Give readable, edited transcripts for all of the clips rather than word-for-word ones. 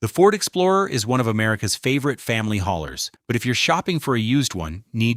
The Ford Explorer is one of America's favorite family haulers, but if you're shopping for a used one, you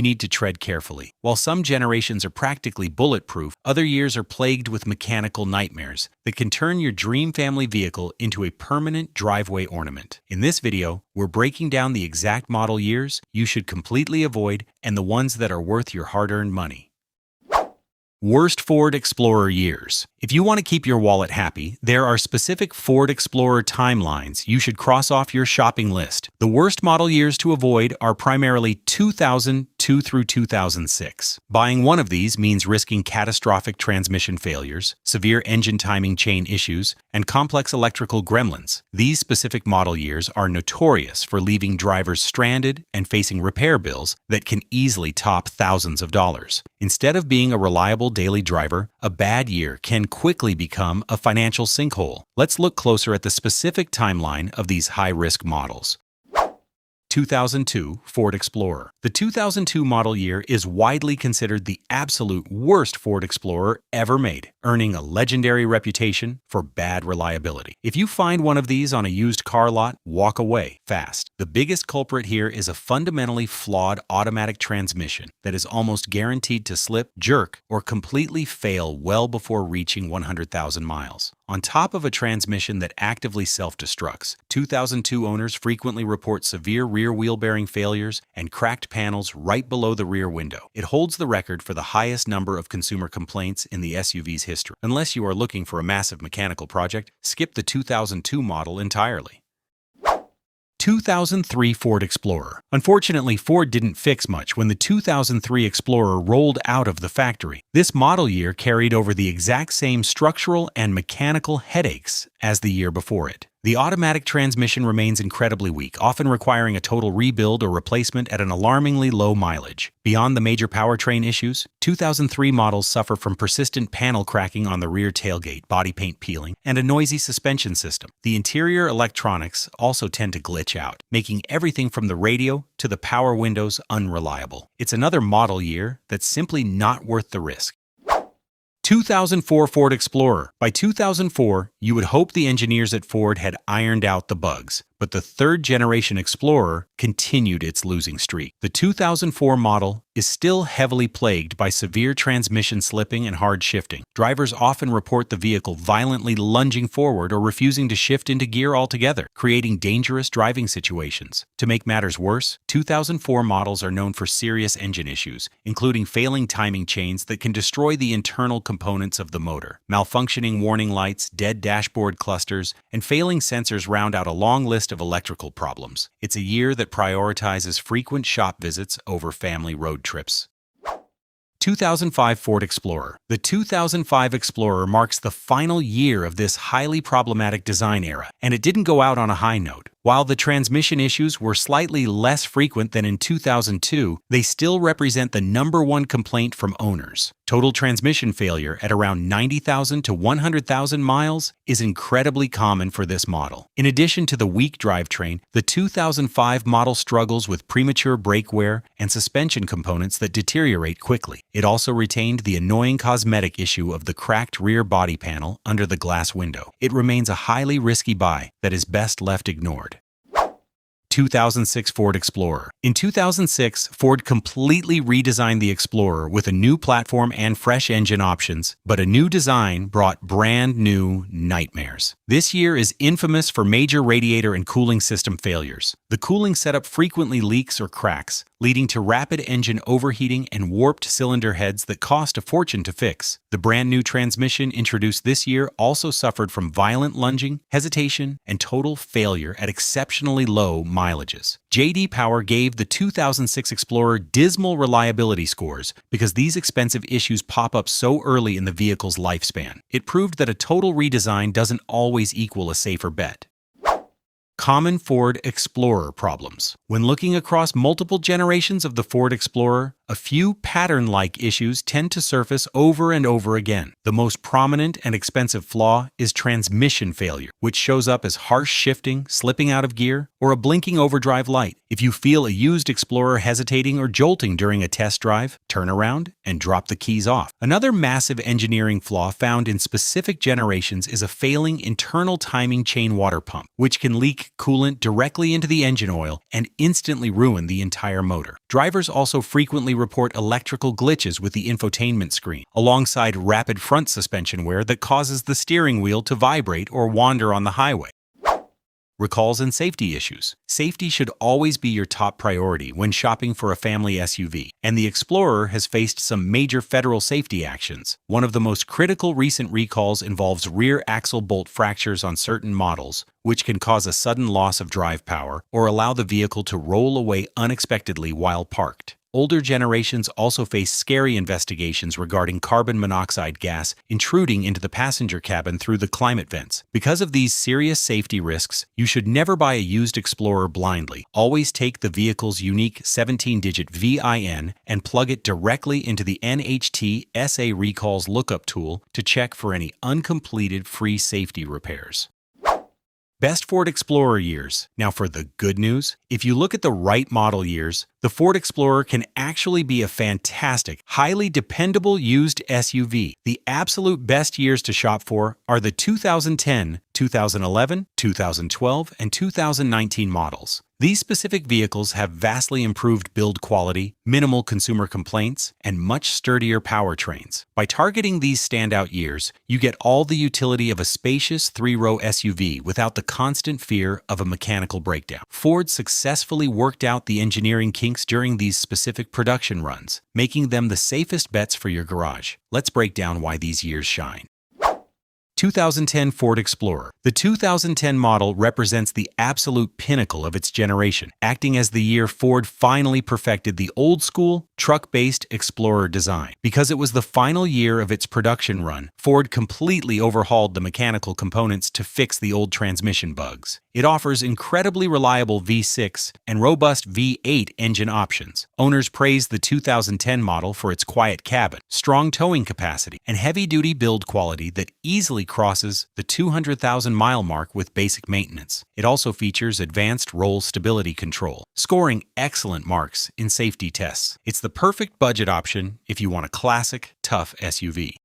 need to tread carefully. While some generations are practically bulletproof, other years are plagued with mechanical nightmares that can turn your dream family vehicle into a permanent driveway ornament. In this video, we're breaking down the exact model years you should completely avoid and the ones that are worth your hard-earned money. Worst Ford Explorer years. If you want to keep your wallet happy, there are specific Ford Explorer timelines you should cross off your shopping list. The worst model years to avoid are primarily 2002 through 2006. Buying one of these means risking catastrophic transmission failures, severe engine timing chain issues, and complex electrical gremlins. These specific model years are notorious for leaving drivers stranded and facing repair bills that can easily top thousands of dollars. Instead of being a reliable daily driver, a bad year can quickly become a financial sinkhole. Let's look closer at the specific timeline of these high-risk models. 2002 Ford Explorer. The 2002 model year is widely considered the absolute worst Ford Explorer ever made, earning a legendary reputation for bad reliability. If you find one of these on a used car lot, walk away fast. The biggest culprit here is a fundamentally flawed automatic transmission that is almost guaranteed to slip, jerk, or completely fail well before reaching 100,000 miles. On top of a transmission that actively self-destructs, 2002 owners frequently report severe rear wheel bearing failures and cracked panels right below the rear window. It holds the record for the highest number of consumer complaints in the SUV's history. Unless you are looking for a massive mechanical project, skip the 2002 model entirely. 2003 Ford Explorer. Unfortunately, Ford didn't fix much when the 2003 Explorer rolled out of the factory. This model year carried over the exact same structural and mechanical headaches as the year before it. The automatic transmission remains incredibly weak, often requiring a total rebuild or replacement at an alarmingly low mileage. Beyond the major powertrain issues, 2003 models suffer from persistent panel cracking on the rear tailgate, body paint peeling, and a noisy suspension system. The interior electronics also tend to glitch out, making everything from the radio to the power windows unreliable. It's another model year that's simply not worth the risk. 2004 Ford Explorer. By 2004, you would hope the engineers at Ford had ironed out the bugs, but the third-generation Explorer continued its losing streak. The 2004 model is still heavily plagued by severe transmission slipping and hard shifting. Drivers often report the vehicle violently lunging forward or refusing to shift into gear altogether, creating dangerous driving situations. To make matters worse, 2004 models are known for serious engine issues, including failing timing chains that can destroy the internal components of the motor. Malfunctioning warning lights, dead dashboard clusters, and failing sensors round out a long list of electrical problems. It's a year that prioritizes frequent shop visits over family road trips. 2005 Ford Explorer. The 2005 Explorer marks the final year of this highly problematic design era, and it didn't go out on a high note. While the transmission issues were slightly less frequent than in 2002, they still represent the #1 complaint from owners. Total transmission failure at around 90,000 to 100,000 miles is incredibly common for this model. In addition to the weak drivetrain, the 2005 model struggles with premature brake wear and suspension components that deteriorate quickly. It also retained the annoying cosmetic issue of the cracked rear body panel under the glass window. It remains a highly risky buy that is best left ignored. 2006 Ford Explorer. In 2006, Ford completely redesigned the Explorer with a new platform and fresh engine options, but a new design brought brand new nightmares. This year is infamous for major radiator and cooling system failures. The cooling setup frequently leaks or cracks, leading to rapid engine overheating and warped cylinder heads that cost a fortune to fix. The brand new transmission introduced this year also suffered from violent lunging, hesitation, and total failure at exceptionally low mileages. J.D. Power gave the 2006 Explorer dismal reliability scores because these expensive issues pop up so early in the vehicle's lifespan. It proved that a total redesign doesn't always equal a safer bet. Common Ford Explorer problems. When looking across multiple generations of the Ford Explorer, a few pattern-like issues tend to surface over and over again. The most prominent and expensive flaw is transmission failure, which shows up as harsh shifting, slipping out of gear, or a blinking overdrive light. If you feel a used Explorer hesitating or jolting during a test drive, turn around and drop the keys off. Another massive engineering flaw found in specific generations is a failing internal timing chain water pump, which can leak coolant directly into the engine oil and instantly ruin the entire motor. Drivers also frequently report electrical glitches with the infotainment screen, alongside rapid front suspension wear that causes the steering wheel to vibrate or wander on the highway. Recalls and safety issues. Safety should always be your top priority when shopping for a family SUV, and the Explorer has faced some major federal safety actions. One of the most critical recent recalls involves rear axle bolt fractures on certain models, which can cause a sudden loss of drive power or allow the vehicle to roll away unexpectedly while parked. Older generations also face scary investigations regarding carbon monoxide gas intruding into the passenger cabin through the climate vents. Because of these serious safety risks, you should never buy a used Explorer blindly. Always take the vehicle's unique 17-digit VIN and plug it directly into the NHT SA Recalls lookup tool to check for any uncompleted free safety repairs. Best Ford Explorer years. Now for the good news, if you look at the right model years, the Ford Explorer can actually be a fantastic, highly dependable used SUV. The absolute best years to shop for are the 2010, 2011, 2012, and 2019 models. These specific vehicles have vastly improved build quality, minimal consumer complaints, and much sturdier powertrains. By targeting these standout years, you get all the utility of a spacious three-row SUV without the constant fear of a mechanical breakdown. Ford successfully worked out the engineering kinks during these specific production runs, making them the safest bets for your garage. Let's break down why these years shine. 2010 Ford Explorer. The 2010 model represents the absolute pinnacle of its generation, acting as the year Ford finally perfected the old-school, truck-based Explorer design. Because it was the final year of its production run, Ford completely overhauled the mechanical components to fix the old transmission bugs. It offers incredibly reliable V6 and robust V8 engine options. Owners praise the 2010 model for its quiet cabin, strong towing capacity, and heavy-duty build quality that easily crosses the 200,000-mile mark with basic maintenance. It also features advanced roll stability control, scoring excellent marks in safety tests. It's the perfect budget option if you want a classic, tough SUV.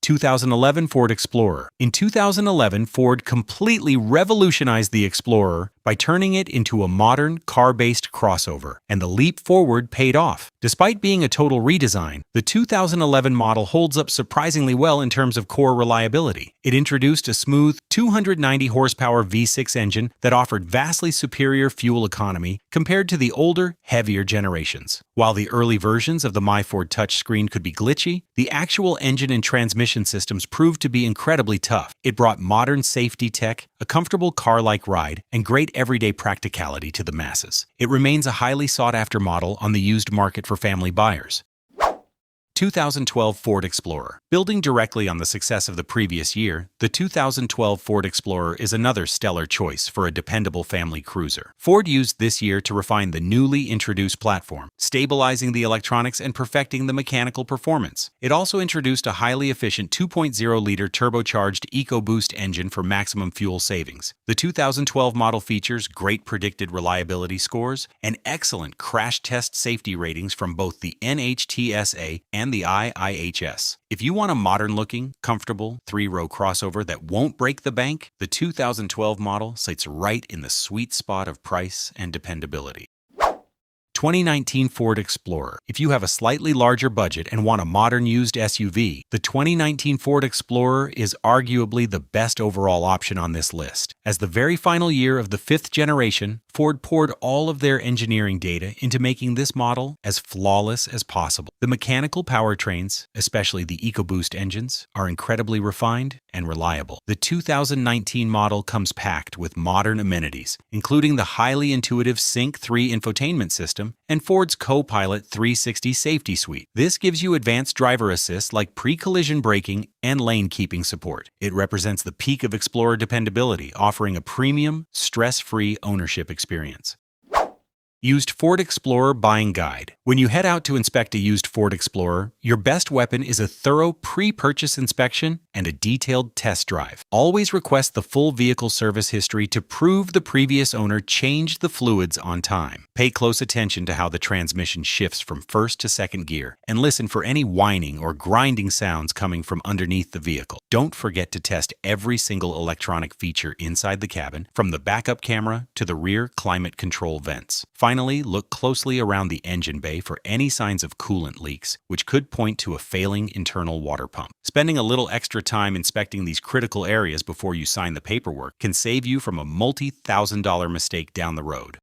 2011 Ford Explorer. In 2011, Ford completely revolutionized the Explorer by turning it into a modern, car-based crossover, and the leap forward paid off. Despite being a total redesign, the 2011 model holds up surprisingly well in terms of core reliability. It introduced a smooth 290 horsepower V6 engine that offered vastly superior fuel economy compared to the older, heavier generations. While the early versions of the MyFord touchscreen could be glitchy, the actual engine and transmission systems proved to be incredibly tough. It brought modern safety tech, a comfortable car-like ride, and great everyday practicality to the masses. It remains a highly sought-after model on the used market for family buyers. 2012 Ford Explorer. Building directly on the success of the previous year, the 2012 Ford Explorer is another stellar choice for a dependable family cruiser. Ford used this year to refine the newly introduced platform, stabilizing the electronics and perfecting the mechanical performance. It also introduced a highly efficient 2.0-liter turbocharged EcoBoost engine for maximum fuel savings. The 2012 model features great predicted reliability scores and excellent crash test safety ratings from both the NHTSA and the IIHS. If you want a modern-looking, comfortable, three-row crossover that won't break the bank, the 2012 model sits right in the sweet spot of price and dependability. 2019 Ford Explorer. If you have a slightly larger budget and want a modern used SUV, the 2019 Ford Explorer is arguably the best overall option on this list. As the very final year of the fifth generation, Ford poured all of their engineering data into making this model as flawless as possible. The mechanical powertrains, especially the EcoBoost engines, are incredibly refined and reliable. The 2019 model comes packed with modern amenities, including the highly intuitive Sync 3 infotainment system and Ford's Co-Pilot 360 safety suite. This gives you advanced driver assist like pre-collision braking and lane keeping support. It represents the peak of Explorer dependability, offering a premium, stress-free ownership experience. Used Ford Explorer Buying Guide. When you head out to inspect a used Ford Explorer, your best weapon is a thorough pre-purchase inspection and a detailed test drive. Always request the full vehicle service history to prove the previous owner changed the fluids on time. Pay close attention to how the transmission shifts from first to second gear, and listen for any whining or grinding sounds coming from underneath the vehicle. Don't forget to test every single electronic feature inside the cabin, from the backup camera to the rear climate control vents. Finally, look closely around the engine bay for any signs of coolant leaks, which could point to a failing internal water pump. Spending a little extra time inspecting these critical areas before you sign the paperwork can save you from a multi-$1,000 mistake down the road.